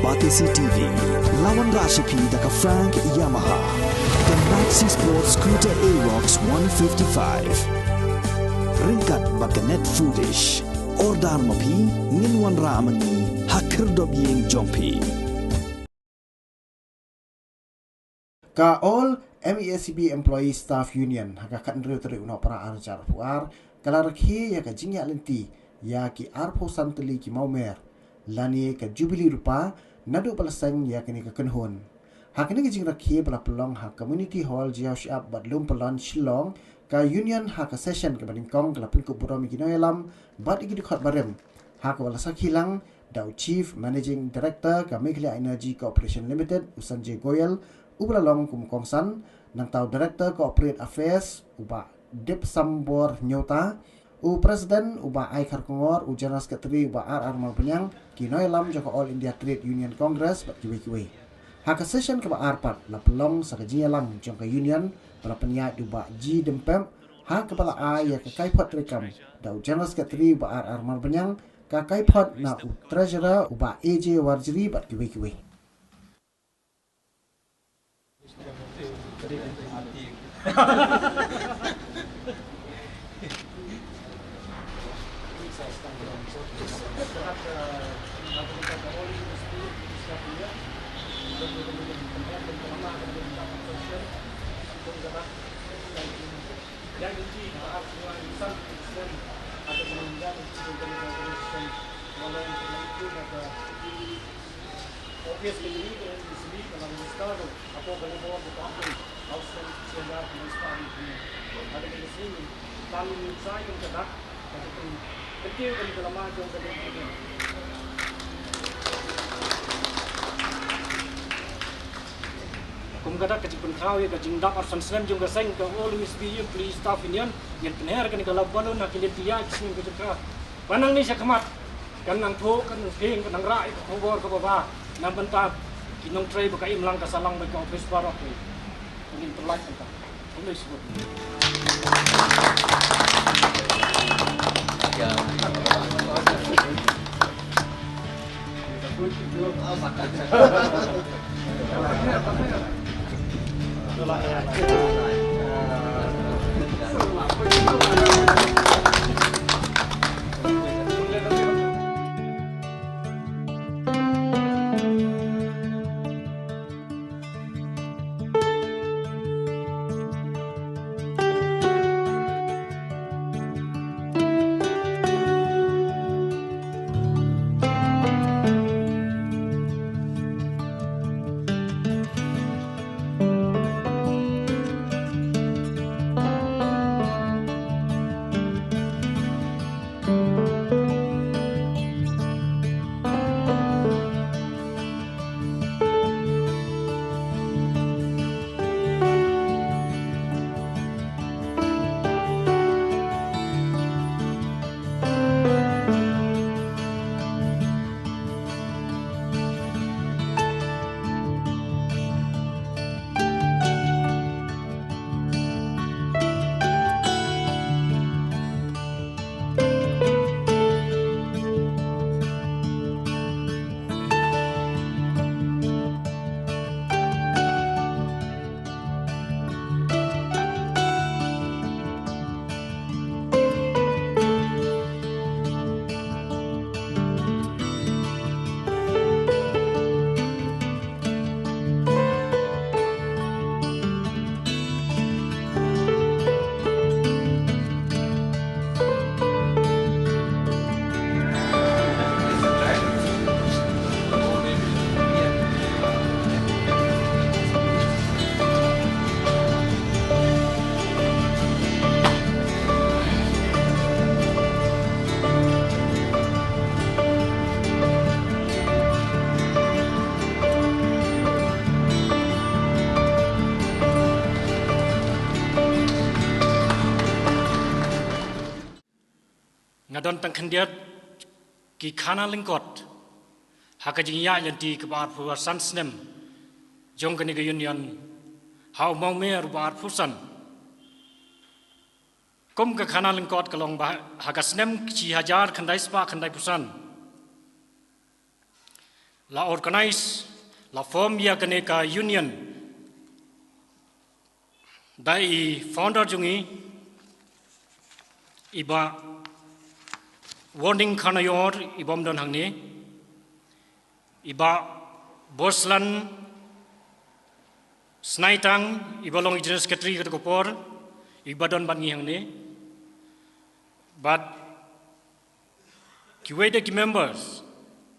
Batisi TV, lawan Rakhe daka Frank Yamaha, dan Maxi Sports Scooter Aerox 155. Ringkat baka net foodish, ordar mapi, nginwan ramani, hakir dobyeng jompi. Ka all MESB Employee Staff Union hakakan riu teri una para arjar puar kala Rakhe ya ka jingya lenti ya ki arpo santeli ki maumer lani ka Jubili Rupa nadu palasang ya kini ka kenhun hakini ki jing Rakhe pala pelong ha community hall jiao syap badlum pelan Shillong ka union ha ka session ka badingkong kala pun ku buram ki noelam bad igi dikhot barem ha ka wala sakhilang dau chief managing director ka Meghalaya Energy Corporation Limited Usanjay Goyal ubla long kum kongsan nang tau director corporate affairs uba dip sambor nyota u president uba ai kharkongor u general secretary uba RR Malpenyang kinoi lam joko all India Trade Union Congress bat kiwe haka session ka ba arpat la pelong sa kajiya lam jong ka union para penyat uba G dempem ha kepala ai ya ka kai pot rekam da u general secretary uba RR Malpenyang ka kai pot na u treasurer uba AJ Warjri bat kiwe Kumgada kecipun kau ya kecing dak arsan slam jung gaseng ke all USBU Police Staff Union yang pener kan kalau balon nak lihat dia kisah kecikra. Panang ni sekemat kan nang tho kan ping kan nang rai ke khobor ke baba nang bentar kinong tray bekai melang kasalang bekai office barok ni. Ini terlight entah. Boleh sebut. Ya. Ngadon tangkandiat ki khana lingkot hakajing ya yanti kebar puasan snem jong kani union hau mau mer bar pusan kom ka khana lingkot kalong ba hakas snem chi hajar khandai spa khandai pusan la organize la form ya kene ka union dai founder jungi iba warning khanayor ibom don hangni iba boslan snaitang ibalong general secretary ka kopor iba don bangi hangni but kiwede ki members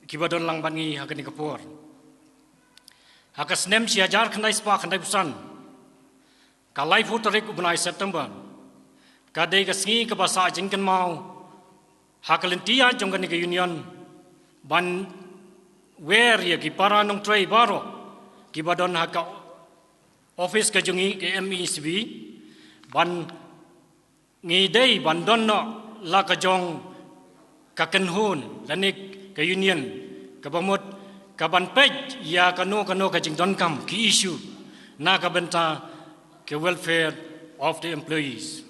kiba don lang bangi hakani kapur hakas nem si hajar khandai spa khandai pusan kalai futarek ubnai September kadai kasngi ka basa jingkan mau hakalentia jongkan ke union ban where ya ki para nong tray baro kiba don haka office ka jungi ke MECB ban ngidei ban don no la ka jong ka kenhun lanik ke union ka bamut ka ban pej ya kano ka jing don kam ki issue na ka benta ke welfare of the employees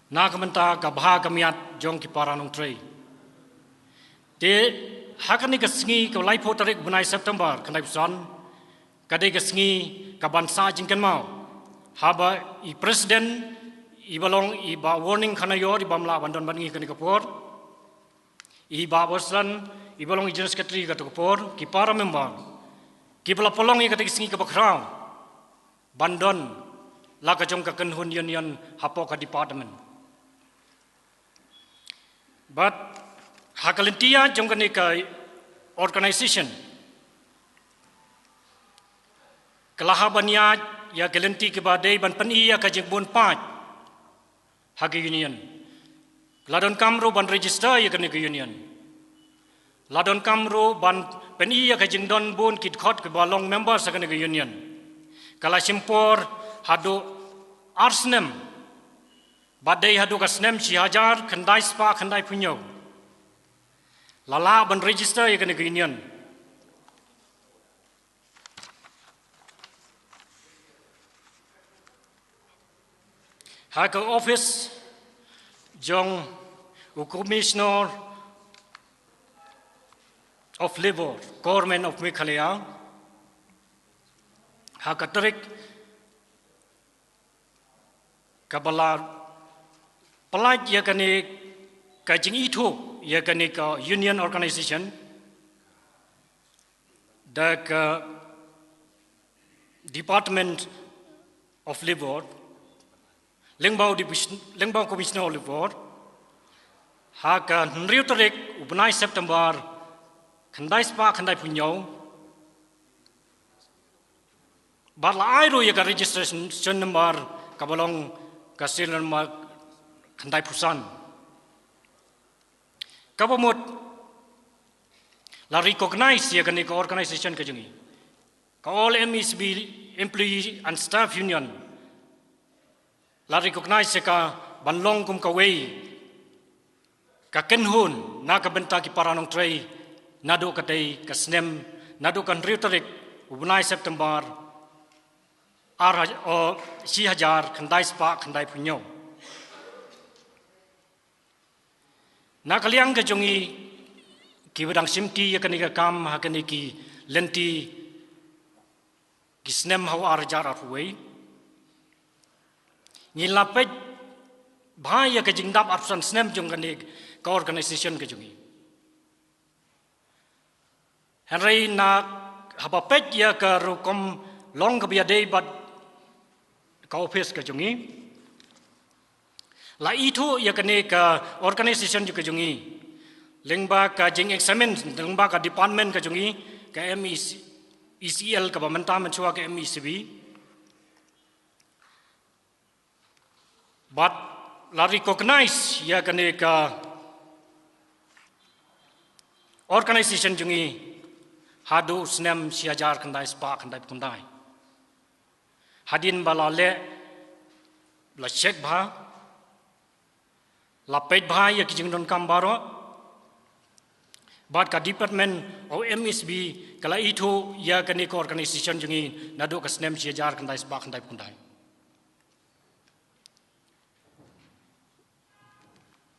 na ka benta ka bha kamiat jong ki para nong tray te hakani ka sngi ka lai pho tarik bunai September ka lai son ka dei ka sngi ka ban sa jing kan mau haba I president ibalong iba warning khana yor ibamla bandon bangi kani kapor iba boslan ibalong general secretary ka kapor ki para member ki bala polong i katik singi ka bakrang bandon la ka jong ka kenhun union hapo ka department but hakalentia jong kani ka organization kelahabania ya gelenti ke badai ban penia ka jeng bon pat hagi union ladon kamro ban register ya kani ke union ladon kamro ban penia ka jeng don bon kit khot ke balong member sa kani ke union kala simpor hado arsnem badai hado ka snem si hajar khandai spa khandai punyo lala ban register ya kani ke union haka office jong commissioner of labor government of Meghalaya haka tarik kabala pelaj ya kani kajing itu ya kani ka union organization da ka department of labor Lengbao Commissioner Oliver haka nriu tarik ubnai September khandai spa khandai punyo barla airo ya ka registration number kabalong kasil number khandai pusan kabamut la recognize ya ka organization ka jungi ka all MECB employee and staff union la recognize ka banlong kum ka wei ka kenhun na ka benta ki paranong tray nado ka tei ka snem nado kan riutarik ubnai September o si hajar khandai spa khandai punyo na kaliang ka jongi ki badang simti ya kani ka kam ha kani ki lenti ki snem haw arjar arwei Nilapet bahaya ke jingdap absen snem jong kani ka organization ke jongi Henry na haba pet ya ka rukom long ka biade bat ka office ke jongi la itu ya kani ka organization ju ke jongi lengba ka jing examine lengba ka department ke jongi ka ECL ka bamenta menchua ke MECB but la recognize ya kani ka organization jungi hadu snem siajar kandai spa kandai kundai hadin balale la check bha la pet bha ya kijing don kambaro but ka department of MECB kala itu ya kani ka organization jungi nadu ka snem siajar kandai spa kandai kundai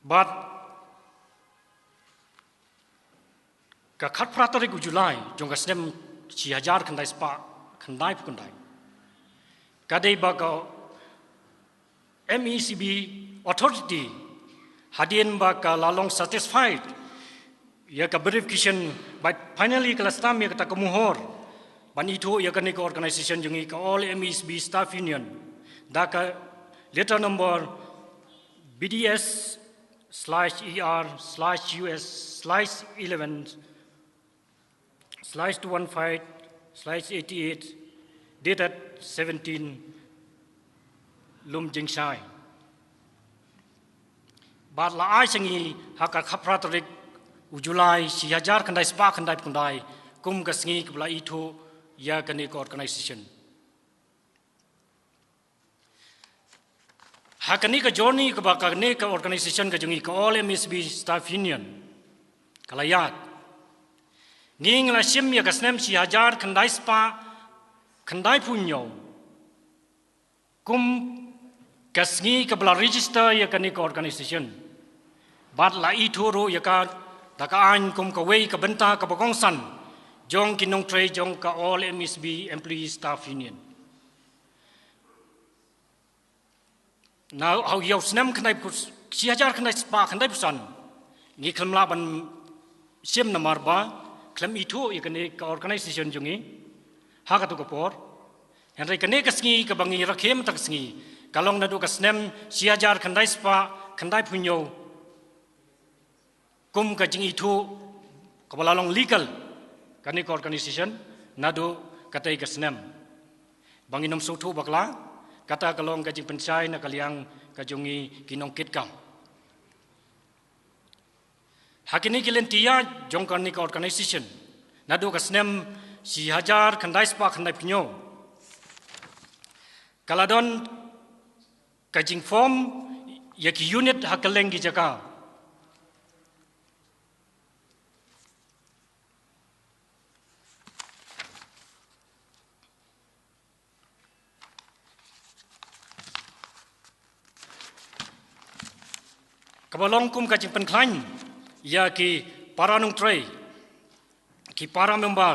but ka khat pratarik Julai jong ka snem 4,000 khandai spa khandai pukundai kadai ba ka MECB authority hadien ba ka lalong satisfied ya ka verification by finally kala stam ya ka muhor ban itu ya ka ni organization jungi ka all MECB staff union da ka letter number BDS/ER/US/11/215/88 dated 17 Lum Jingshai Bad la ai sangi haka khapratarik Julai 4,000 khandai spa khandai pundai kum kasngi kbla itu ya kani organization hakani ka journey ka ba ka ne ka organization ka jungi ka all MECB staff union kalayat nging la sim ya kasnem 4,000 khandai spa khandai punyo kum kasngi ka bla register ya kani ka organization bad la itu ro ya ka takaan kum ka wei ka benta ka bagongsan jong kinong tre jong ka all MECB employee staff union now how you snam khnai pus 4,000 khnai spa khandai pusan ngi khamla ban sim namar ba khlam itu ikane ka organization jungi ha ka to ka por henry kane ka sngi ka bangi rakhem tak sngi kalong na do ka snam 4,000 khandai spa khandai punyo kum ka jing itu ka balalong legal kane ka organization na do katai ka snam bangi nom so thu bakla kata kalong kajing pensai na kaliang kajungi kinong kitkam hakini kilentia jongkan ni ka organization nadu ka snem 4,000 khandai spa khandai pinyo kaladon kajing form yaki unit hakaleng gi jaka kabalong kum kajing penklan ya ki para nung tray ki para member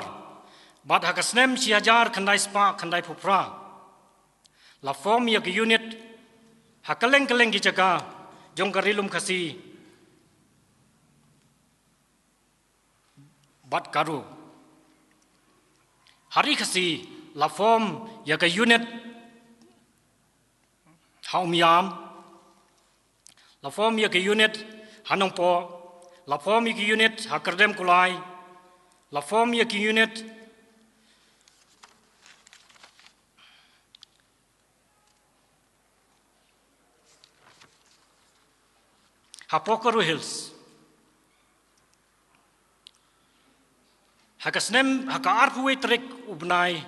bad hakasnem 4,000 khandai spa khandai phupra la form ya ki unit hakaleng kaleng gi jaga jong karilum khasi bad karu hari khasi la form ya ka unit haumiam la form ya ke unit hanong po la form ya ke unit hakardem kulai la form ya ke unit Hapokaru Hills hakasnem haka arpuwe trek ubnai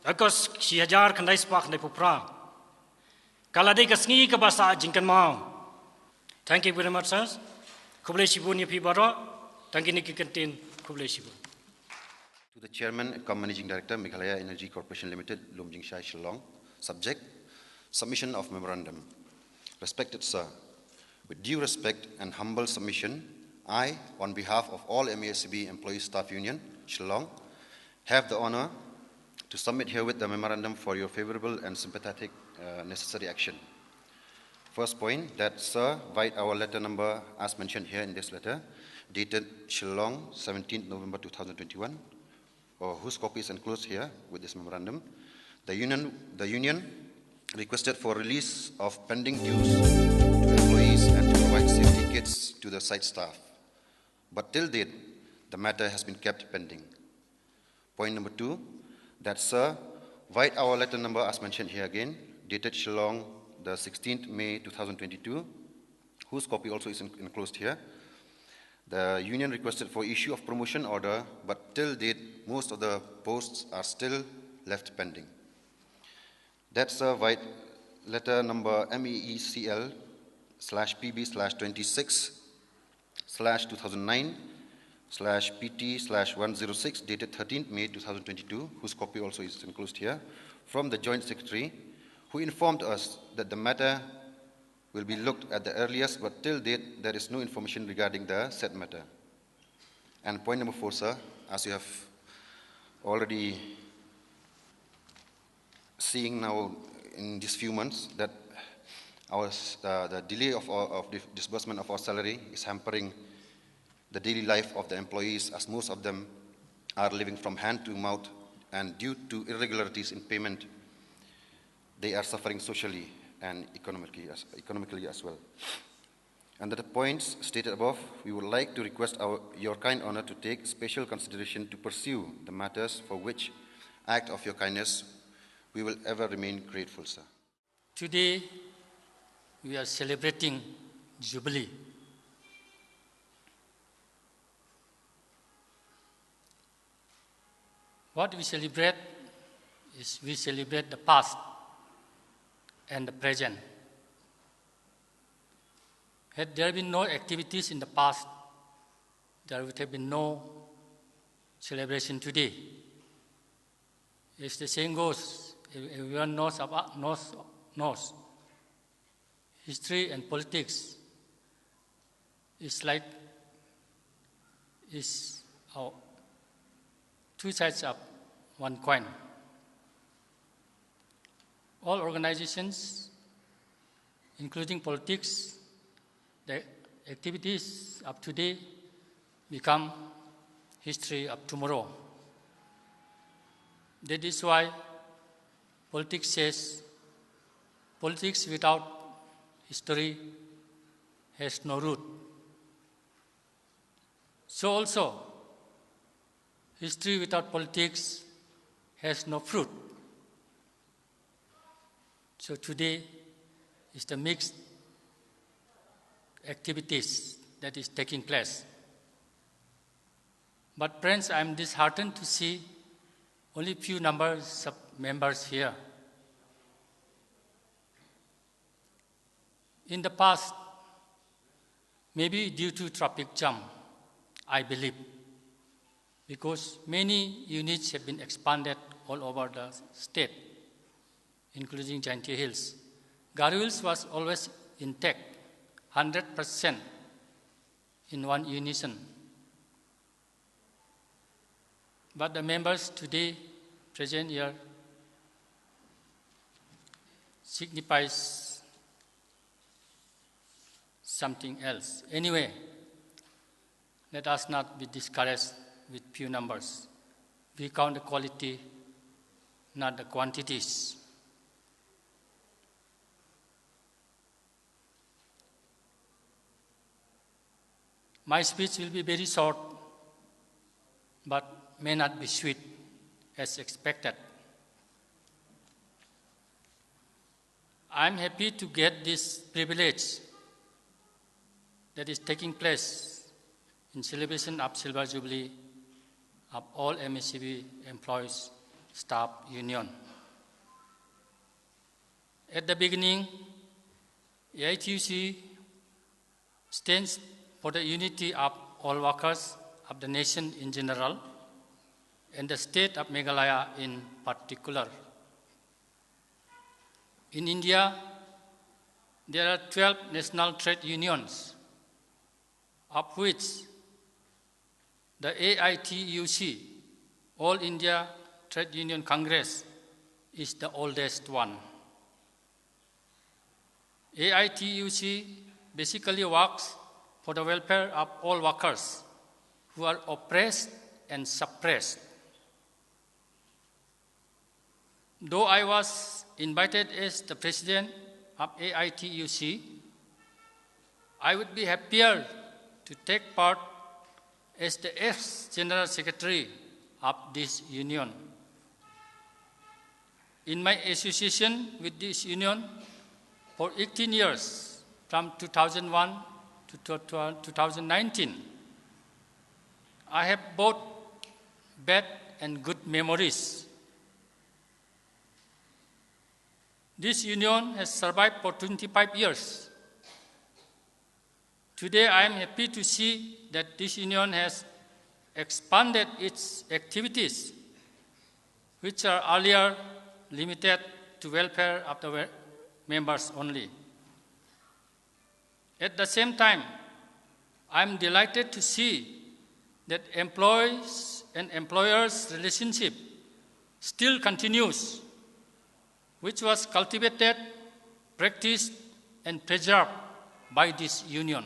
akos 4,000 khandai spa khandai pupra kalade kasngi ka basa jingkan mau. Thank you very much, sir. Kublai Shibun Yapi Baro. Thank you, Nikki Kantin. Kublai Shibun. To the Chairman and Managing Director, Meghalaya Energy Corporation Limited, Lumjing Shai Shillong. Subject, Submission of Memorandum. Respected Sir, with due respect and humble submission, I, on behalf of all MESCB Employees Staff Union, Shillong, have the honor to submit herewith the memorandum for your favorable and sympathetic necessary action. First point, that Sir, via our letter number as mentioned here in this letter, dated Shillong, 17th November 2021, or whose copy is enclosed here with this memorandum, the union requested for release of pending dues to employees and to provide safety kits to the site staff. But till date, the matter has been kept pending. Point number two, that Sir, via our letter number as mentioned here again, dated Shillong, the 16th May 2022, whose copy also is enclosed here. The union requested for issue of promotion order, but till date, most of the posts are still left pending. That's via letter number MEECL/PB/26/2009/PT/106 dated 13th May 2022, whose copy also is enclosed here, from the Joint Secretary, who informed us that the matter will be looked at the earliest, but till date there is no information regarding the said matter. And point number 4, sir, as you have already seeing now in these few months that the delay of the disbursement of our salary is hampering the daily life of the employees, as most of them are living from hand to mouth, and due to irregularities in payment, they are suffering socially and economically as well. Under the points stated above, we would like to request your kind honor to take special consideration to pursue the matters for which act of your kindness we will ever remain grateful, sir. Today, we are celebrating Jubili. What we celebrate is we celebrate the past and the present. Had there been no activities in the past, there would have been no celebration today. As the saying goes, everyone knows. History and politics is two sides of one coin. All organizations, including politics, the activities of today become history of tomorrow. That is why politics says politics without history has no root. So also, history without politics has no fruit. So today is the mixed activities that is taking place. But friends, I am disheartened to see only few numbers of members here. In the past, maybe due to traffic jam, I believe, because many units have been expanded all over the state, including Jaintia Hills. Garo Hills was always intact, 100% in one unison. But the members today present here signifies something else. Anyway, let us not be discouraged with few numbers. We count the quality, not the quantities. My speech will be very short, but may not be sweet as expected. I'm happy to get this privilege that is taking place in celebration of Silver Jubilee of all MSCB employees staff union. At the beginning, AITUC stands for the unity of all workers of the nation in general and the state of Meghalaya in particular. In India, there are 12 national trade unions, of which the AITUC, All India Trade Union Congress, is the oldest one. AITUC basically works for the welfare of all workers who are oppressed and suppressed. Though I was invited as the president of AITUC, I would be happier to take part as the ex-general secretary of this union. In my association with this union for 18 years, from 2001 to 2019, I have both bad and good memories. This union has survived for 25 years. Today, I am happy to see that this union has expanded its activities, which are earlier limited to welfare of the members only. At the same time, I am delighted to see that employees and employers' relationship still continues, which was cultivated, practiced, and preserved by this union.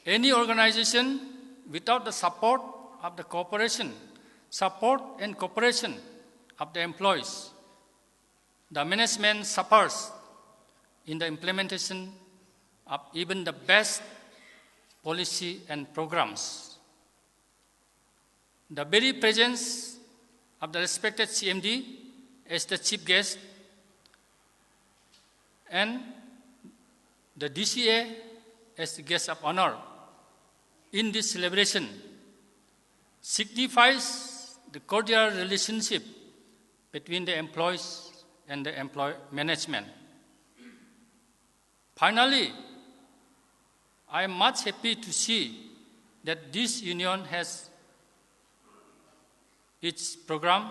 Any organization without the support of the support and cooperation of the employees, the management suffers in the implementation of even the best policy and programs. The very presence of the respected CMD as the chief guest and the DCA as the guest of honor in this celebration signifies the cordial relationship between the employees and the employee management. Finally, I am much happy to see that this union has its program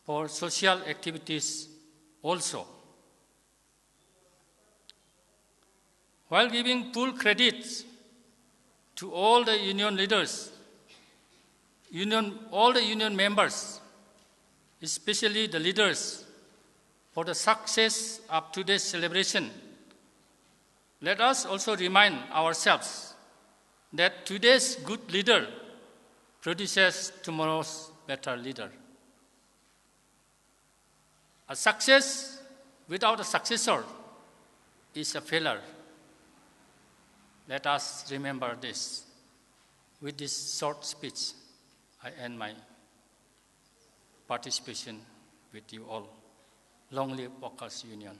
for social activities also. While giving full credit to all the union leaders, all the union members, especially the leaders, for the success of today's celebration, let us also remind ourselves that today's good leader produces tomorrow's better leader. A success without a successor is a failure. Let us remember this. With this short speech, I end my participation with you all. Long live Workers' Union.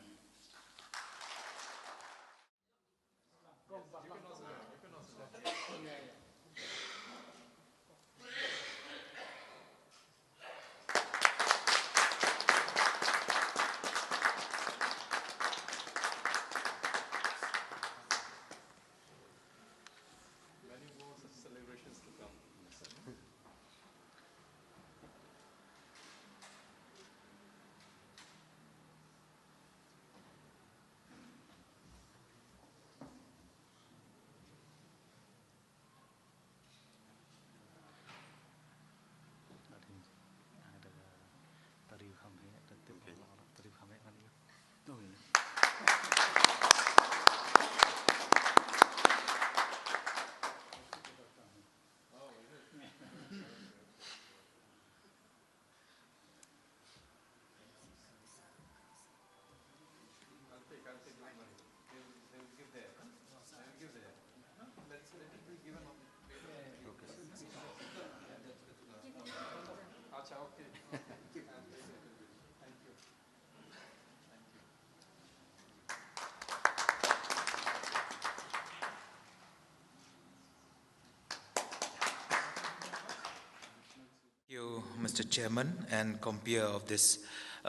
Thank you, Mr. Chairman and compeer of this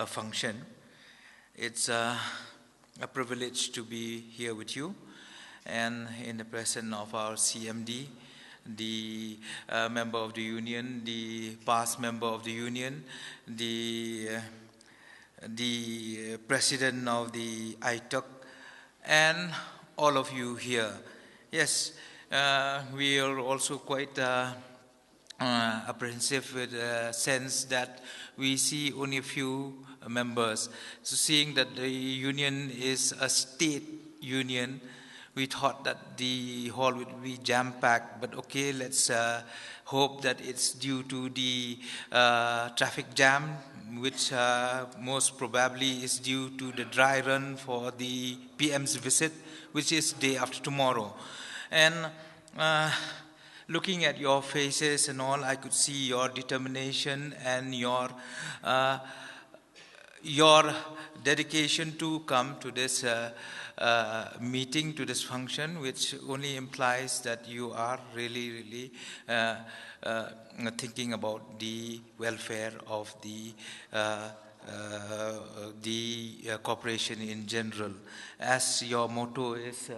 function. It's a privilege to be here with you and in the presence of our CMD, the member of the union, the past member of the union, the president of the ITUC, and all of you here. Yes, we are also quite apprehensive with the sense that we see only a few members. So seeing that the union is a state union, we thought that the hall would be jam-packed, but okay, let's hope that it's due to the traffic jam, which most probably is due to the dry run for the PM's visit, which is day after tomorrow. And looking at your faces and all, I could see your determination and your dedication to come to this meeting, to this function, which only implies that you are really thinking about the welfare of the corporation in general. As your motto is,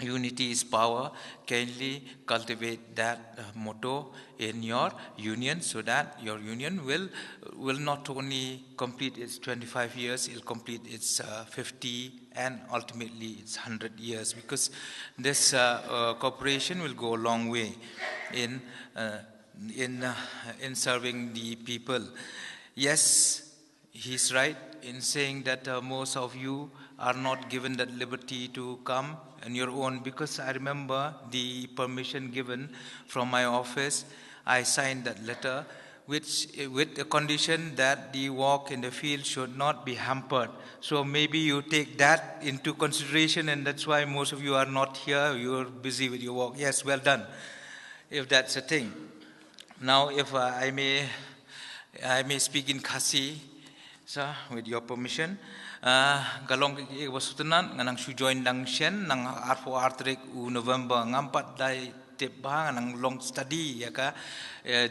unity is power. Kindly cultivate that motto in your union, so that your union will not only complete its 25 years, it will complete its 50 and ultimately its 100 years, because this cooperation will go a long way in uh, in serving the people. Yes, he's right in saying that most of you are not given that liberty to come on your own, because I remember the permission given from my office. I signed that letter, which with the condition that the walk in the field should not be hampered. So maybe you take that into consideration, and that's why most of you are not here. You're busy with your walk. Yes, well done, if that's a thing. Now, if I may speak in Khasi, sir, with your permission. Galong ke wasutunan nganang sujoin dang shen nang arfo artrik u November ngampat dai tip bang nang long study ya ka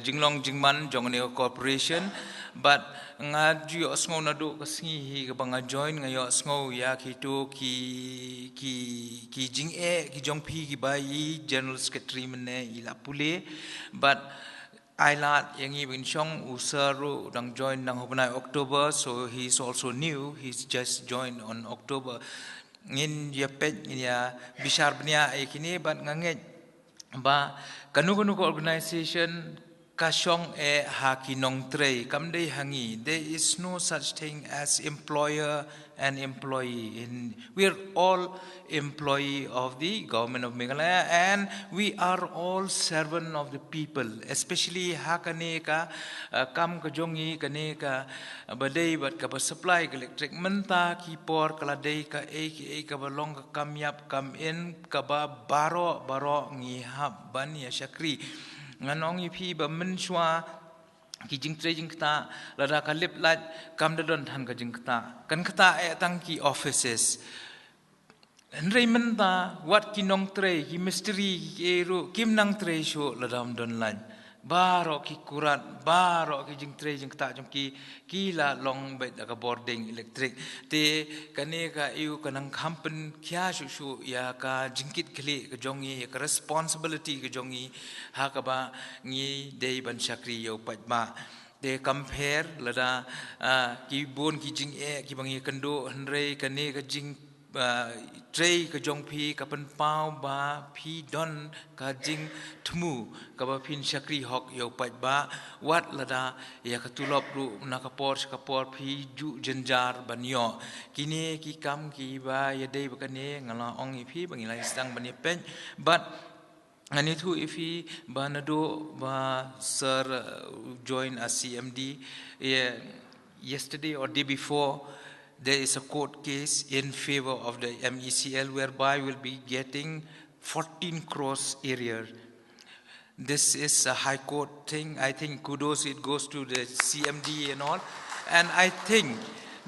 jinglong jingman jongne corporation, but ngaju osngo nadu kasngi hi ka bang join ngayo osngo ya ki tu ki jing ki jong pi ki bai general secretary mene ila pule, but Ailat yang ibin Shong usaru dang join dang hubunai October, so he's also new. He's just joined on October. Ngin ya pet ya bishar bnia ekini but nganget ba kanu organization kasyong hakinong trei kamdei hangi. There is no such thing as employer and employee. We're all employee of the government of Meghalaya, and we are all servant of the people. Especially hakane ka kam ka jongi kane ka badai bat ka supply electric menta ki por kala dei ka ka balong ka kam yap kam in ka ba baro ngi hab ban ya syakri nganong ipi ba menshwa ki jing tre jing kta lada ka lip lat kam dadon than ka jing kta kan kta tang ki offices Henry menta wat ki nong tre ki mystery ki eru kim nang tre sho ladam don lan baro ki kurat baro ki jing tre jing kta jong ki la long bet ka boarding electric te kane ka eu kanang kampen kya shu ya ka jingkit khle ka jongi ka responsibility ka jongi ha ka ba ngi dei ban chakri yo patma they compare lada ki bon ki jing ki bangi kendo Henry kane ka jing Trey ka jong pi ka pen pau ba pi don ka jing tmu ka ba pin syakri hok yo pat ba wat lada ya ka tulop ru na ka por pi ju jenjar banyo kini ki kam ki ba ya dei ba kane ngala ong pi bangi lai sedang bani pen but and itu ifi banado ba sir join as CMD yesterday or day before. There is a court case in favor of the MECL whereby we'll be getting 14 crores area. This is a high court thing. I think kudos it goes to the CMD and all. And I think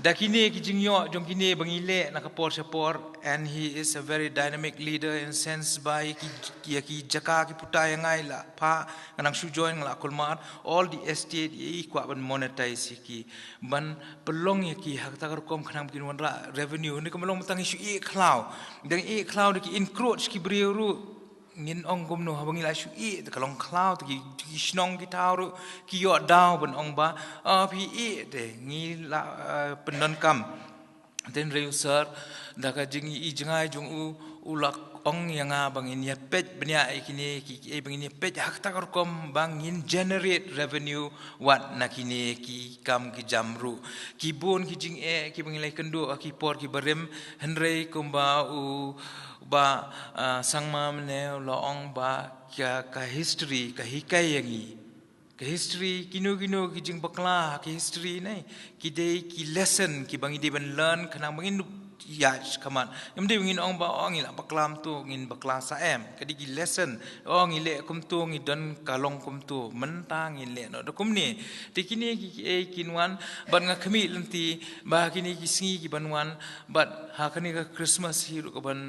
dakine ki jingyo jongkine bangile nakapor sapor, and he is a very dynamic leader in sense by ki jaka ki putay ngai la pa kanang sujoin la kulmar all the estate I kwa ban monetize ki ban pelong ki hak takar kom kanang kinwan revenue ni kamalong matang isu cloud dang cloud ki encroach ki breuru ngin ong gomno habangi la shu kalong cloud ki snong ki tauru ki yo daw ban ong ba pi de ngi la pendon kam then reu sir daga jingi jingai jung ulak ong yanga bangin ya pet benya ikini ki bangin ya pet hak takar kom bangin generate revenue wat nakini ki kam ki jamru ki bon ki jing ki bangin lai kendo ki por ki barem henrei kumba ba sangma mene loong ba ka history ka hikai yangi ka history kino ki jing bakla ka history nei ki dei ki lesson ki bangi de ban learn kana bangin yach kaman imde ngin ong ba ong ila baklam tu ngin bakla sa em kadi ki lesson ong ile kum tu ngi don kalong kum tu mentang ile no do kum ni tikini ki kinwan ban nga khami lenti ba kini ki singi ki banwan but ha kani ka Christmas hi ru ka ban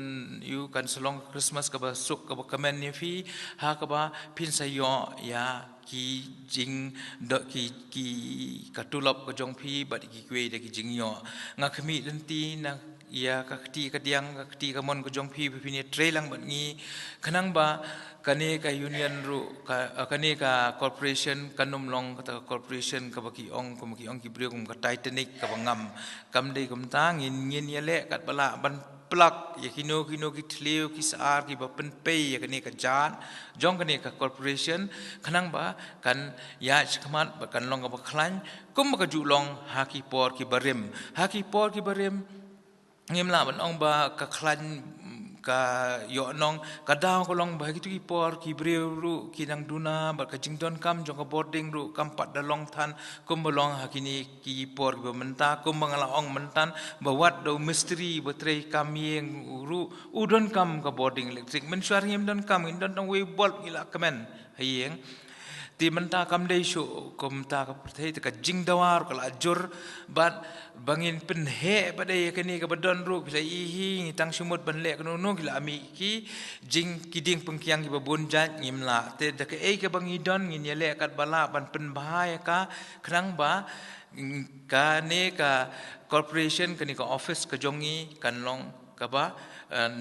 you kan selong Christmas ka ba suk ka ba kamen ni fi ha ka ba pin sa yo ya ki jing ki katulop ka jong phi but ki kwe de ki jing yo nga khmi lenti na ya ka khti ka diang ka khti ka mon ka jong phi phi ne trailang bat ngi khanang ba kane ka union ru ka kane ka corporation kanum long ka corporation ka baki ong ki brio kum ka Titanic ka bangam kam dei kum ta ngin ya le kat bala ban plak ya kino ki thleu ki sar ki ba pen pe ya kane ka jan jong kane ka corporation khanang ba kan ya chkhamat ba kan long ka ba khlan kum ka ju long ha ki por ki barim ngim la ban ong ba ka khlan ka yo nong ka daw ko long ba ki tu ki por ki breu ru ki nang duna ba ka jingdon kam jong ka boarding ru kam pat da long than kum bolong hakini ki por ki menta kum bangala ong mentan ba wat do mystery ba trei kam yeng ru udon kam ka boarding electric men syar ngim don kam indon dong we bol ila kamen hayeng ti menta kam dei shu kum ta ka prthei ka jingdawar ka ajur bat bangin pen he badai kani ka badon ru bila hi tang sumut ban le kanu no gila ami ki jing kiding pengkiang ki babun jan ngimla te da ka ka bangi don ngin yele kat bala ban pen bahaya ka krang ba ka ne ka corporation kani ka office ka jongi kan long ka ba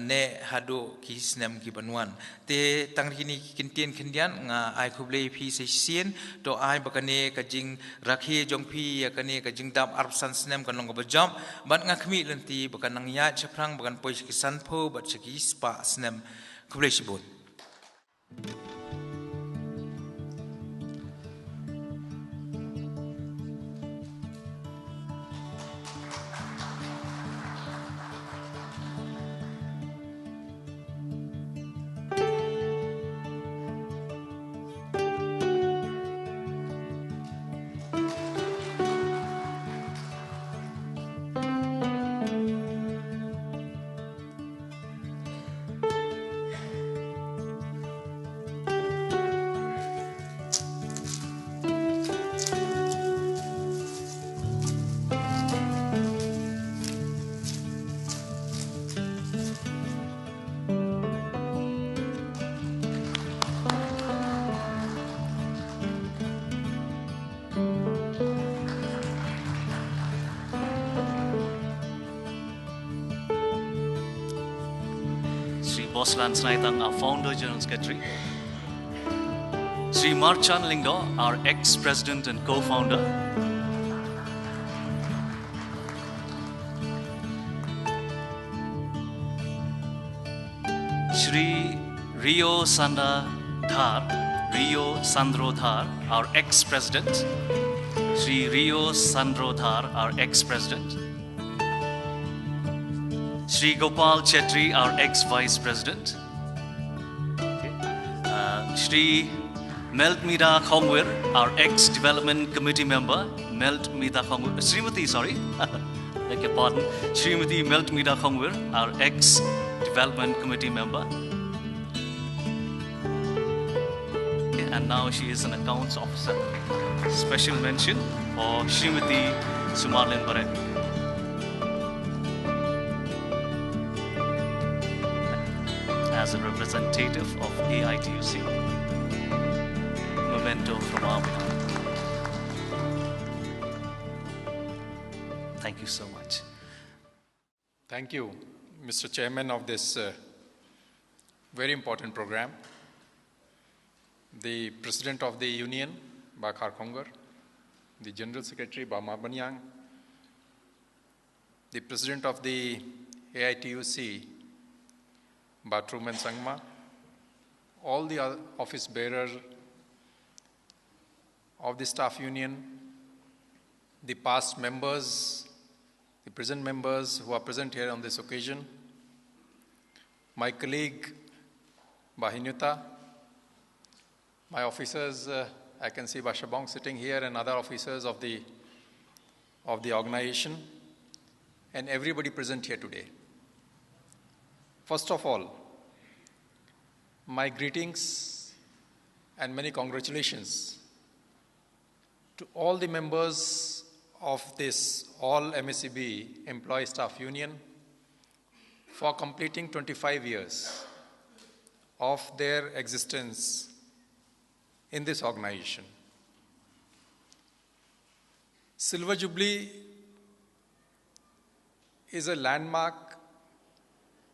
ne hado ki snem ki banwan te tang kini kintien kindian nga ai khuble phi se sien to ai bakane ka jing rakhe jong phi ya kane ka jing dam arp san snem kan long ba jam ban nga khmi lenti bakan nang ya chaprang bakan poi ki san pho bat ki spa snem khuble shibun Boslan Snaitang, our founder, General Secretary. Sri Marchan Lingdo, our ex-president and co-founder. Sri Rio Sandro Dhar, our ex-president. Sri Rio Sandro Dhar, our ex-president. Sri Gopal Chetri, our ex-vice president. Sri Meltmida Khongwir, our ex-development committee member. Meltmida Khongwir, Srimati, sorry, beg your pardon. Srimati Meltmida Khongwir, our ex-development committee member. And now she is an accounts officer. Special mention for Srimati Sumarlin Baret. As a representative of AITUC, memento from our behalf. Thank you so much. Thank you, Mr. Chairman of this very important program. The President of the Union, Bakhar Khongar, the General Secretary, Bama Banyang, the President of the AITUC, Batruman Sangma, all the office bearers of the staff union, the past members, the present members who are present here on this occasion, my colleague Bahinyuta, my officers, I can see Bashabong sitting here and other officers of the organization, and everybody present here today. First of all, my greetings and many congratulations to all the members of this All MSEB Employee Staff Union for completing 25 years of their existence in this organization. Silver Jubilee is a landmark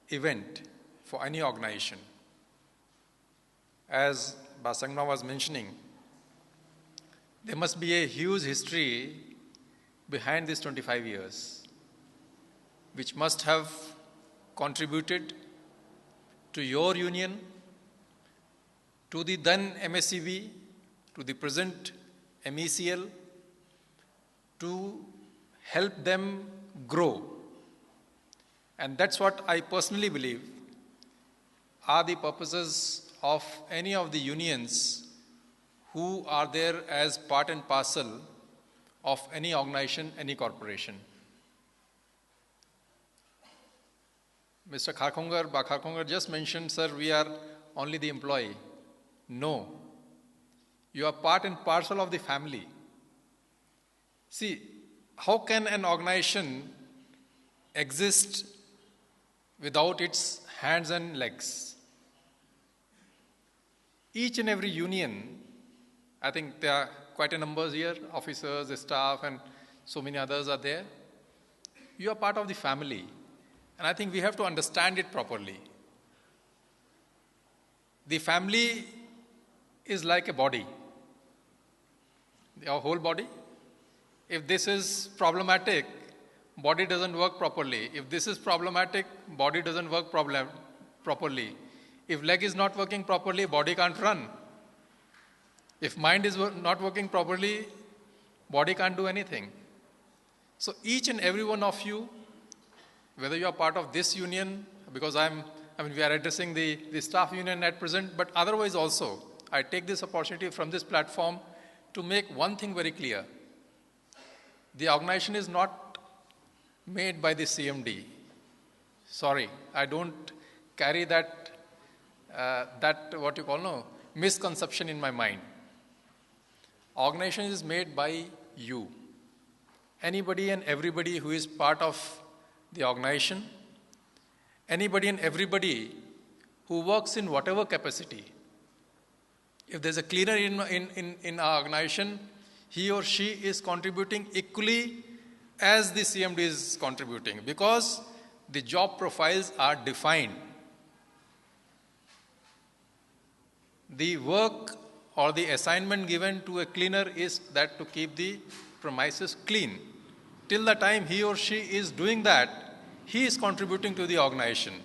event for any organization. As Basangma was mentioning, there must be a huge history behind these 25 years, which must have contributed to your union, to the then MSCB, to the present MECL, to help them grow. And that's what I personally believe are the purposes of any of the unions who are there as part and parcel of any organization, any corporation. Mr. Kharkhongar just mentioned, sir, we are only the employee. No. You are part and parcel of the family. See, how can an organization exist without its hands and legs? Each and every union, I think there are quite a number here, officers, staff, and so many others are there. You are part of the family. And I think we have to understand it properly. The family is like a body, our whole body. If this is problematic, body doesn't work properly. If this is problematic, body doesn't work properly. If leg is not working properly, body can't run. If mind is not working properly, body can't do anything. So each and every one of you, whether you are part of this union, because we are addressing the staff union at present, but otherwise also, I take this opportunity from this platform to make one thing very clear. The organization is not made by the CMD. Sorry, I don't carry that misconception in my mind. Organization is made by you. Anybody and everybody who is part of the organization, anybody and everybody who works in whatever capacity. If there's a cleaner in our organization, he or she is contributing equally as the CMD is contributing, because the job profiles are defined. The work or the assignment given to a cleaner is that to keep the premises clean. Till the time he or she is doing that, he is contributing to the organization.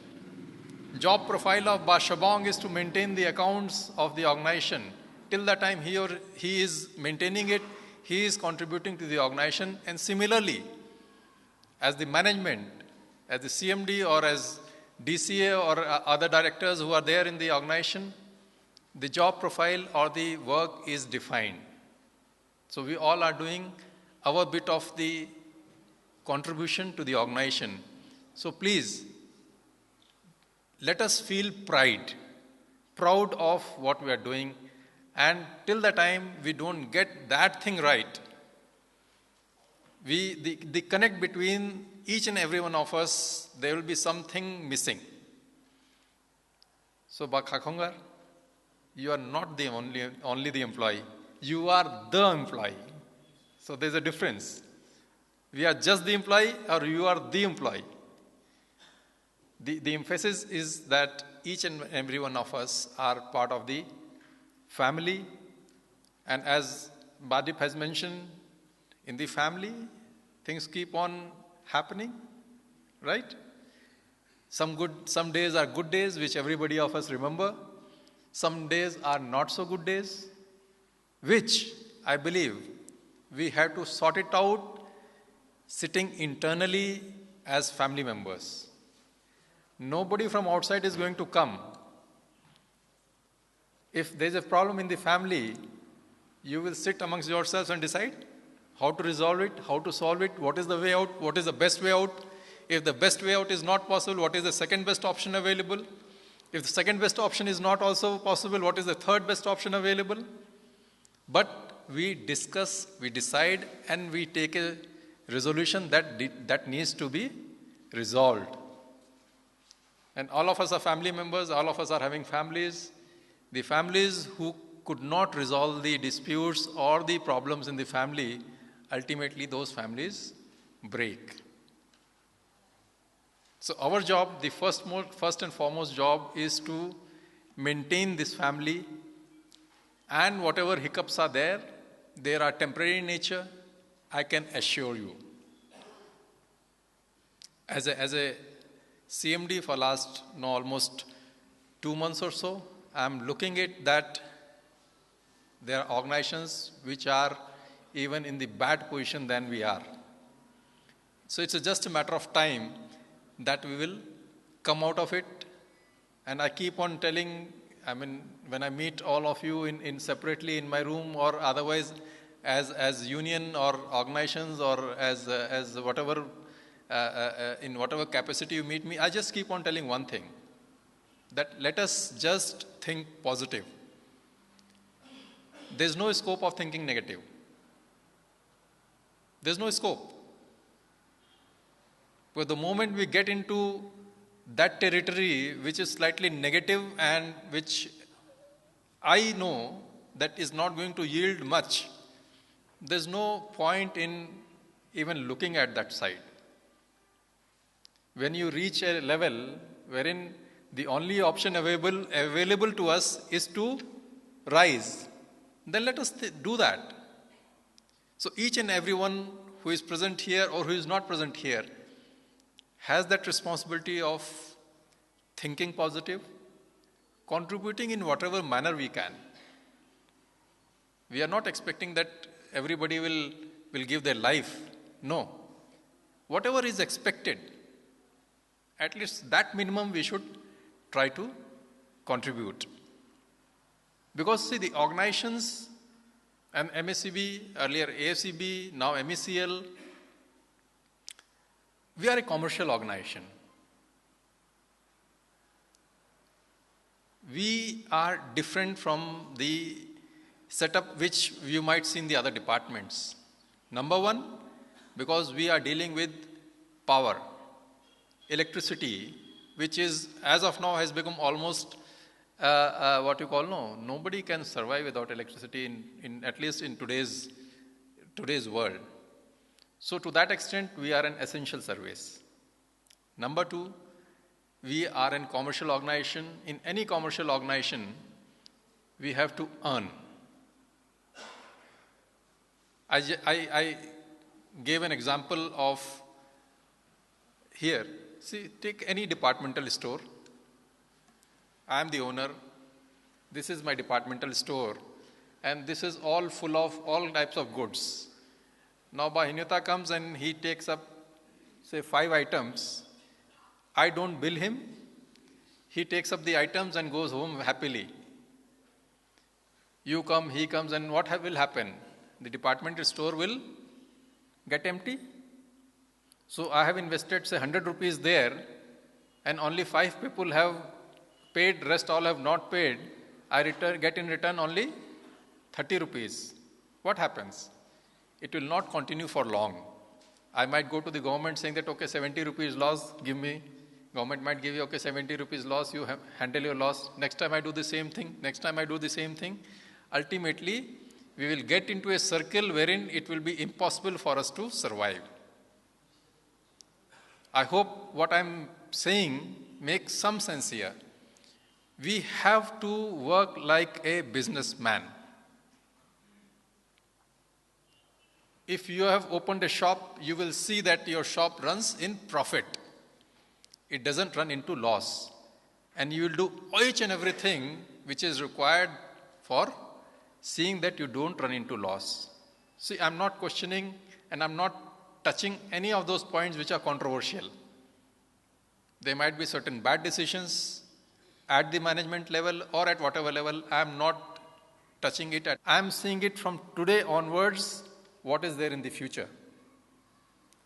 Job profile of Bashabong is to maintain the accounts of the organization. Till the time he is maintaining it, he is contributing to the organization. And similarly, as the management, as the CMD or as DCA or other directors who are there in the organization, the job profile or the work is defined. So we all are doing our bit of the contribution to the organization. So please, let us feel proud of what we are doing, and till the time we don't get that thing right, the connect between each and every one of us, there will be something missing. So Kharkhongar, you are not the only the employee. You are the employee. So there's a difference. We are just the employee, or you are the employee. The emphasis is that each and every one of us are part of the family. And as Badip has mentioned, in the family, things keep on happening, right? Some days are good days, which everybody of us remember. Some days are not so good days, which I believe we have to sort it out sitting internally as family members. Nobody from outside is going to come. If there's a problem in the family, you will sit amongst yourselves and decide how to resolve it, how to solve it, what is the way out, what is the best way out. If the best way out is not possible, what is the second best option available? If the second best option is not also possible, what is the third best option available? But we discuss, we decide, and we take a resolution that needs to be resolved. And all of us are family members, all of us are having families. The families who could not resolve the disputes or the problems in the family, ultimately those families break. So our job, the first and foremost job, is to maintain this family, and whatever hiccups are there, they are temporary in nature, I can assure you. As a CMD for last almost 2 months or so, I am looking at that there are organizations which are even in the bad position than we are. So it's just a matter of time that we will come out of it. And I keep on telling, when I meet all of you in separately in my room or otherwise as union or organizations or as whatever, in whatever capacity you meet me, I just keep on telling one thing, that let us just think positive. There's no scope of thinking negative. There's no scope. But the moment we get into that territory which is slightly negative and which I know that is not going to yield much, there's no point in even looking at that side. When you reach a level wherein the only option available to us is to rise, then let us do that. So each and everyone who is present here or who is not present here has that responsibility of thinking positive, contributing in whatever manner we can. We are not expecting that everybody will give their life. No. Whatever is expected, at least that minimum we should try to contribute. Because see, the organizations and MSCB, earlier AFCB, now MECL, we are a commercial organization. We are different from the setup which you might see in the other departments. Number one, because we are dealing with power, electricity, which is, as of now, has become almost nobody can survive without electricity in at least in today's world. So to that extent, we are an essential service. Number two, we are a commercial organization. In any commercial organization, we have to earn. I gave an example of here. See, take any departmental store. I am the owner. This is my departmental store. And this is all full of all types of goods. Now, Bahinata comes and he takes up, say, 5 items. I don't bill him. He takes up the items and goes home happily. You come, he comes, and what will happen? The departmental store will get empty. So I have invested, say, 100 rupees there, and only 5 people have paid, rest all have not paid. I get in return only 30 rupees. What happens? It will not continue for long. I might go to the government saying that, okay, 70 rupees loss, give me. Government might give you, okay, 70 rupees loss, you handle your loss. Next time I do the same thing. Next time I do the same thing. Ultimately, we will get into a circle wherein it will be impossible for us to survive. I hope what I'm saying makes some sense here. We have to work like a businessman. If you have opened a shop, you will see that your shop runs in profit. It doesn't run into loss. And you will do each and everything which is required for seeing that you don't run into loss. See, I'm not questioning and I'm not touching any of those points which are controversial. There might be certain bad decisions at the management level or at whatever level. I'm not touching it. I'm seeing it from today onwards, what is there in the future.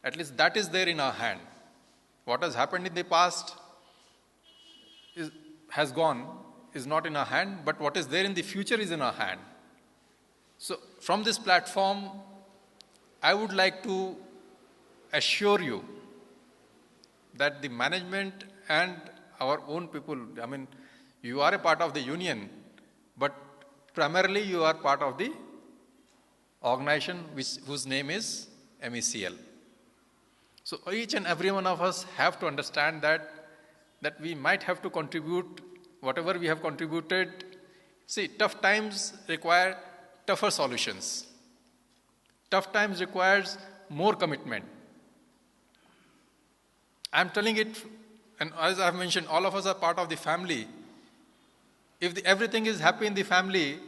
At least that is there in our hand. What has happened in the past has gone, is not in our hand, but what is there in the future is in our hand. So from this platform, I would like to assure you that the management and our own people, you are a part of the union, but primarily you are part of the organization whose name is MECL. So each and every one of us have to understand that we might have to contribute whatever we have contributed. See, tough times require tougher solutions. Tough times requires more commitment. I'm telling it, and as I've mentioned, all of us are part of the family. If everything is happy in the family,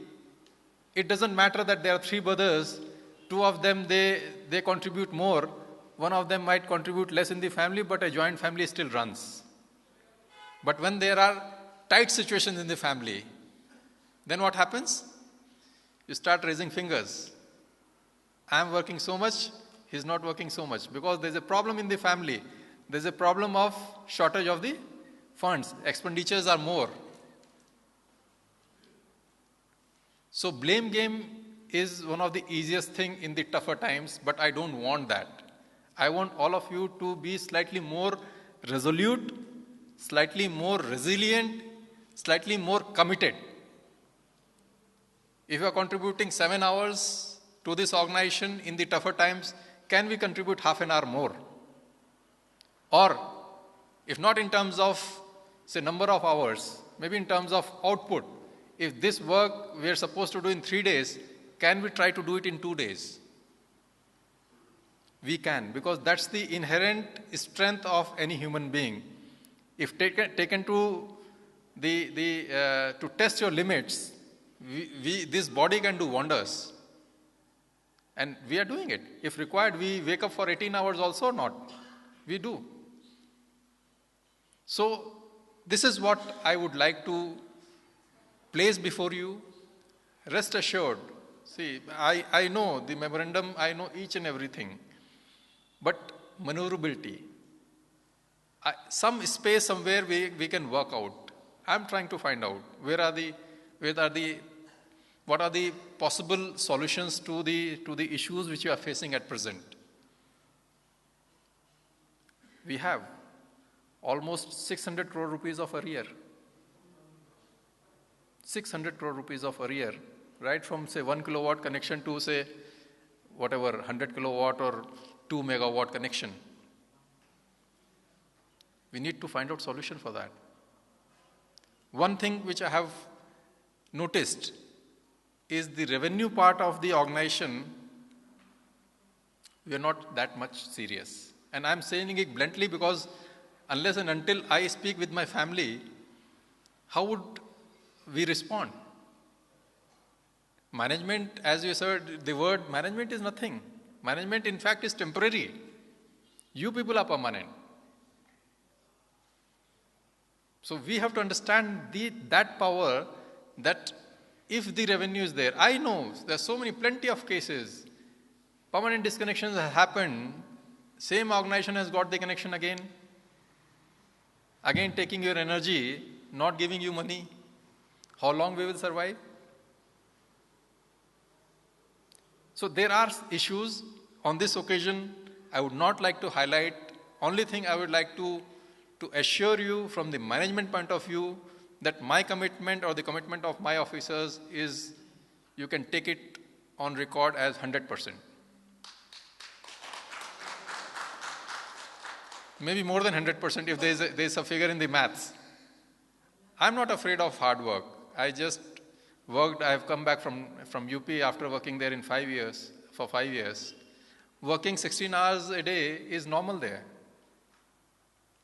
it doesn't matter that there are 3 brothers, 2 of them, they contribute more, one of them might contribute less in the family, but a joint family still runs. But when there are tight situations in the family, then what happens? You start raising fingers. I'm working so much, he's not working so much, because there's a problem in the family. There's a problem of shortage of the funds. Expenditures are more. So blame game is one of the easiest thing in the tougher times, but I don't want that. I want all of you to be slightly more resolute, slightly more resilient, slightly more committed. If you are contributing 7 hours to this organization in the tougher times, can we contribute half an hour more? Or, if not in terms of, say, number of hours, maybe in terms of output, if this work we are supposed to do in 3 days, can we try to do it in 2 days? We can, because that's the inherent strength of any human being. If taken to to test your limits, this body can do wonders. And we are doing it. If required, we wake up for 18 hours also or not. We do. So, this is what I would like to place before you. Rest assured. See, I know the memorandum, I know each and everything. But maneuverability, some space somewhere we can work out. I'm trying to find out what are the possible solutions to the issues which you are facing at present. We have almost 600 crore rupees of arrear. 600 crore rupees of arrear, right from say 1 kilowatt connection to say whatever 100 kilowatt or 2 megawatt connection. We need to find out solution for that. One thing which I have noticed is the revenue part of the organization, we are not that much serious. And I'm saying it bluntly because unless and until I speak with my family, how would we respond? Management, as you said, the word management is nothing. Management, in fact, is temporary. You people are permanent. So we have to understand that power, that if the revenue is there, I know there are so many, plenty of cases. Permanent disconnections have happened. Same organization has got the connection again. Again taking your energy, not giving you money. How long we will survive? So there are issues. On this occasion, I would not like to highlight. Only thing I would like to assure you from the management point of view that my commitment or the commitment of my officers is, you can take it on record as 100%. Maybe more than 100% if there is a figure in the maths. I'm not afraid of hard work. I just worked, I've come back from UP after working there for 5 years. Working 16 hours a day is normal there.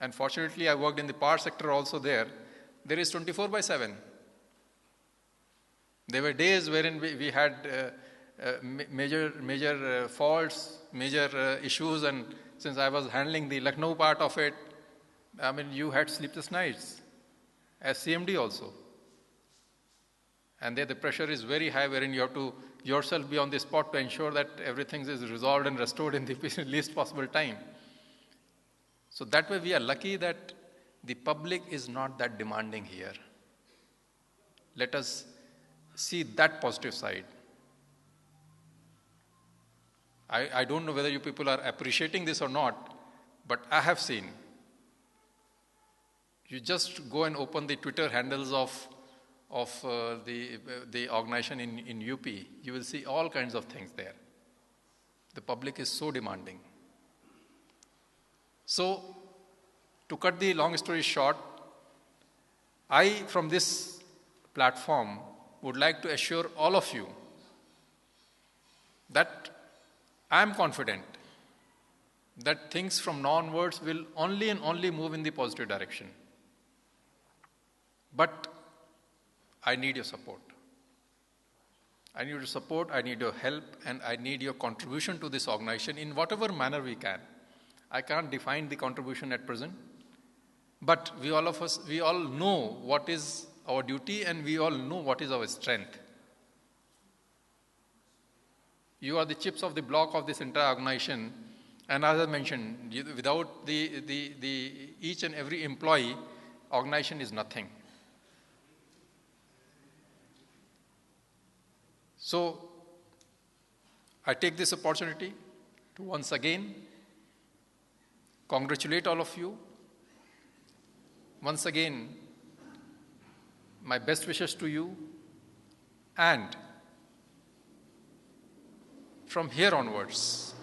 And fortunately, I worked in the power sector also there. There is 24/7. There were days wherein we had major faults, major issues, and since I was handling the Lucknow part of it, I mean, you had sleepless nights, as CMD also. And there the pressure is very high, wherein you have to yourself be on the spot to ensure that everything is resolved and restored in the least possible time. So that way we are lucky that the public is not that demanding here. Let us see that positive side. I don't know whether you people are appreciating this or not, but I have seen. You just go and open the Twitter handles of of the organization in UP, you will see all kinds of things there. The public is so demanding. So, to cut the long story short, I, from this platform, would like to assure all of you that I am confident that things from now onwards will only and only move in the positive direction. But I need your support. I need your support, I need your help, and I need your contribution to this organization in whatever manner we can. I can't define the contribution at present, but we all know what is our duty and we all know what is our strength. You are the chips of the block of this entire organization, and as I mentioned, without each and every employee, organization is nothing. So, I take this opportunity to once again congratulate all of you. Once again, my best wishes to you, and from here onwards,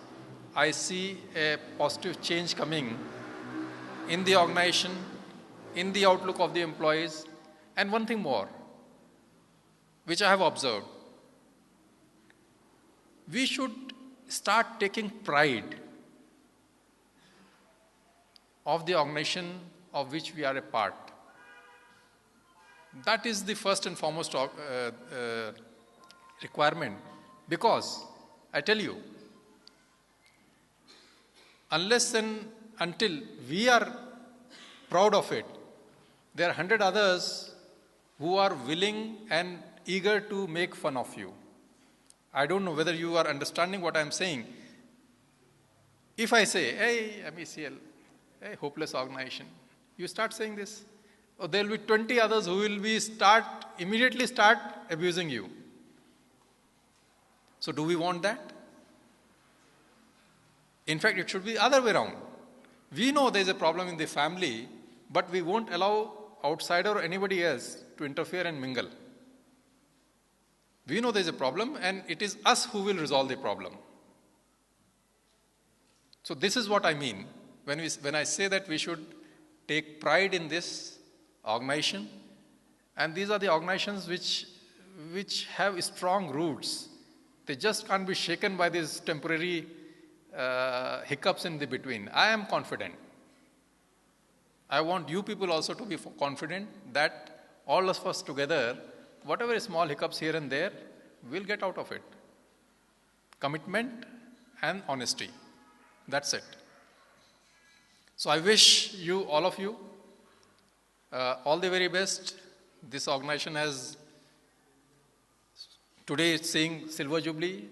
I see a positive change coming in the organization, in the outlook of the employees, and one thing more, which I have observed. We should start taking pride of the organization of which we are a part. That is the first and foremost requirement, because I tell you, unless and until we are proud of it, there are 100 others who are willing and eager to make fun of you. I don't know whether you are understanding what I am saying. If I say, hey, MECL, hey, hopeless organization, you start saying this, or there will be 20 others who will immediately start abusing you. So do we want that? In fact, it should be the other way around. We know there is a problem in the family, but we won't allow outsider or anybody else to interfere and mingle. We know there is a problem, and it is us who will resolve the problem. So this is what I mean when I say that we should take pride in this organization, and these are the organizations which have strong roots. They just can't be shaken by these temporary hiccups in the between. I am confident. I want you people also to be confident that all of us together, whatever small hiccups here and there, we'll get out of it. Commitment and honesty. That's it. So I wish you, all of you, all the very best. This organization has, today it's saying Silver Jubilee.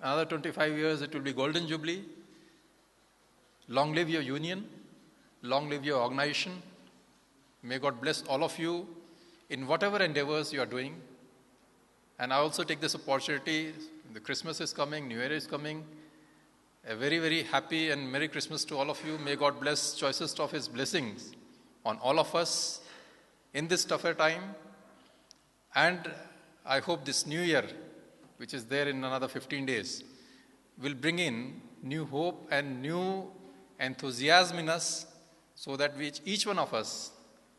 Another 25 years it will be Golden Jubilee. Long live your union. Long live your organization. May God bless all of you in whatever endeavors you are doing. And I also take this opportunity, the Christmas is coming, New Year is coming. A very, very happy and Merry Christmas to all of you. May God bless choicest of His blessings on all of us in this tougher time. And I hope this new year, which is there in another 15 days, will bring in new hope and new enthusiasm in us, so that each one of us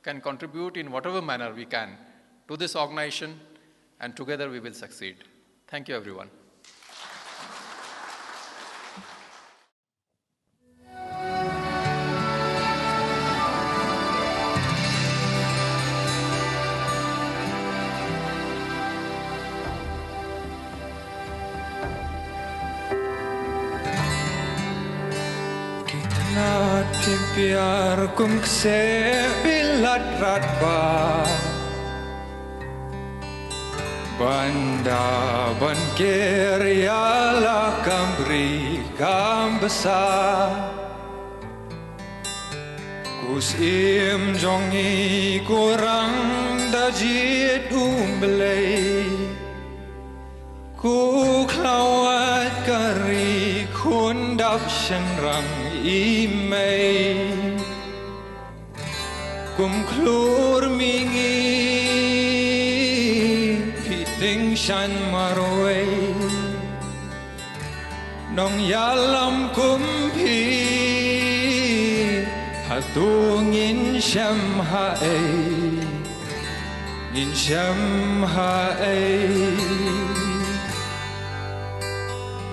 can contribute in whatever manner we can to this organization, and together we will succeed. Thank you, everyone. Biar kum kse bilat ratba Banda ban keryala kambri gambasa Kus im jongi kurang dajit umblay Ku klawat kari kundap shenrang imay Kum klur mingi ting shan maroi nong yalam kumpi hatungin sham hae in sham hae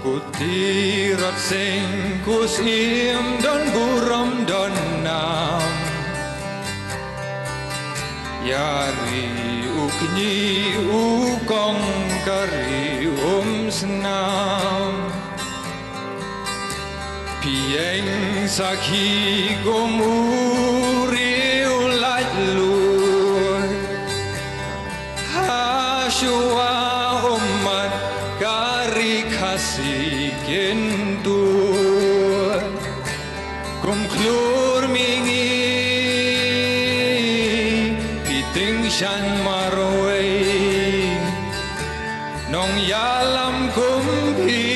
kutirat sing kusim don buram don nam yari ukni ukong kari senam pieng sakhi gomuri ulat luy hasua umat kari kasih kentu kumklur mingi piting shan maroi nong yalam kumpi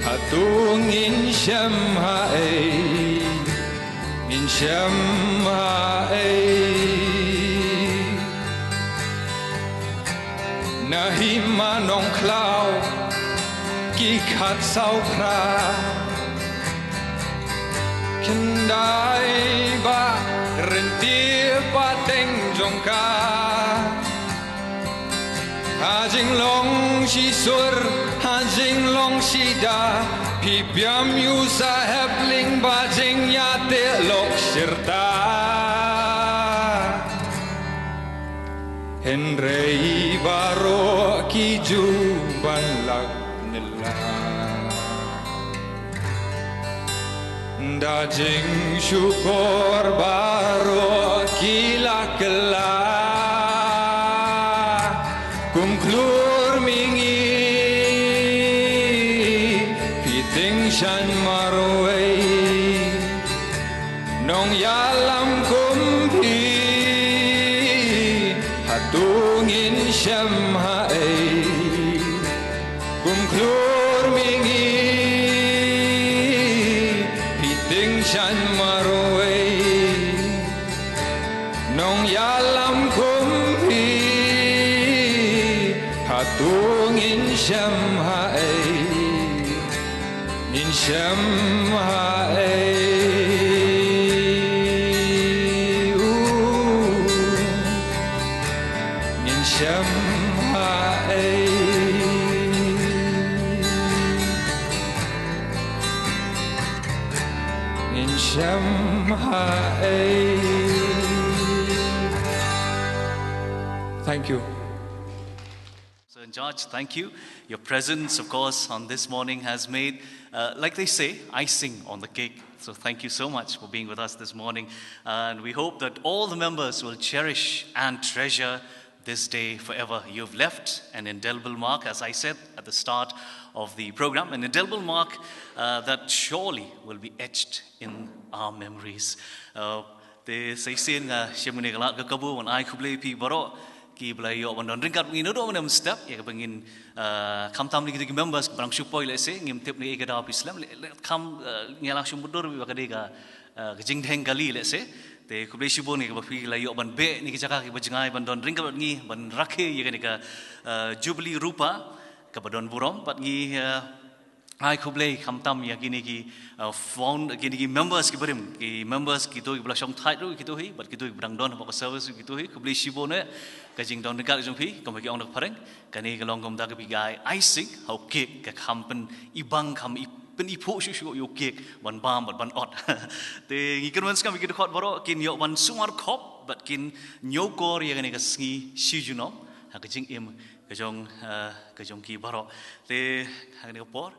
hatung in sham hae nahi manong klau ki khat sau pra kendai ba rentir ba teng jongka ha jing long shi sur ha jing long shi da pi biam yu sa hapling ba jing ya te lok shirta henrei baro ki juban lak nila da jing syukur baro ki lakla kumklur mingi piting shan marway nong yalam kumpi hatungin sham hae kumklur mingi piting shan marway nong yalam kumpi hatung in sham hae in sham hae in sham hae in sham hae. Thank you. Sir George, thank you. Your presence, of course, on this morning has made, like they say, icing on the cake. So thank you so much for being with us this morning. And we hope that all the members will cherish and treasure this day forever. You've left an indelible mark, as I said at the start of the program, an indelible mark that surely will be etched in our memories. They say, I ki belayo bandon ringkat ngino do manam step ya bangin kam ni kita members barang supoi le se ngim tip ni egada islam kam ngela sumbudur bi bakade ga jing dheng kali le se te kublai sibo ni ba pi layo ban be ni ki jaka ki bajangai bandon ringkat ngi ban rakhe ya ni ka Jubili Rupa ka bandon burom pat ngi ai kublai kam ya gini ki found gini ki members ki berim ki members ki to ki bla song thai ru ki to hi bat ki to ki brang don ba service ki to hi kublai sibo ne ka jing don dekat jong phi kom ki ong dak pareng kani ka long kom da ka pi gai icing how cake ka kampen ibang kam pen ipo shu shu yo cake ban bam ban ot te ngi kan wan skam ki khot baro kin yo ban sumar khop bat kin nyokor ya kani ka sngi shijunom ha ka jing im ka jong ki baro te ha ni ko por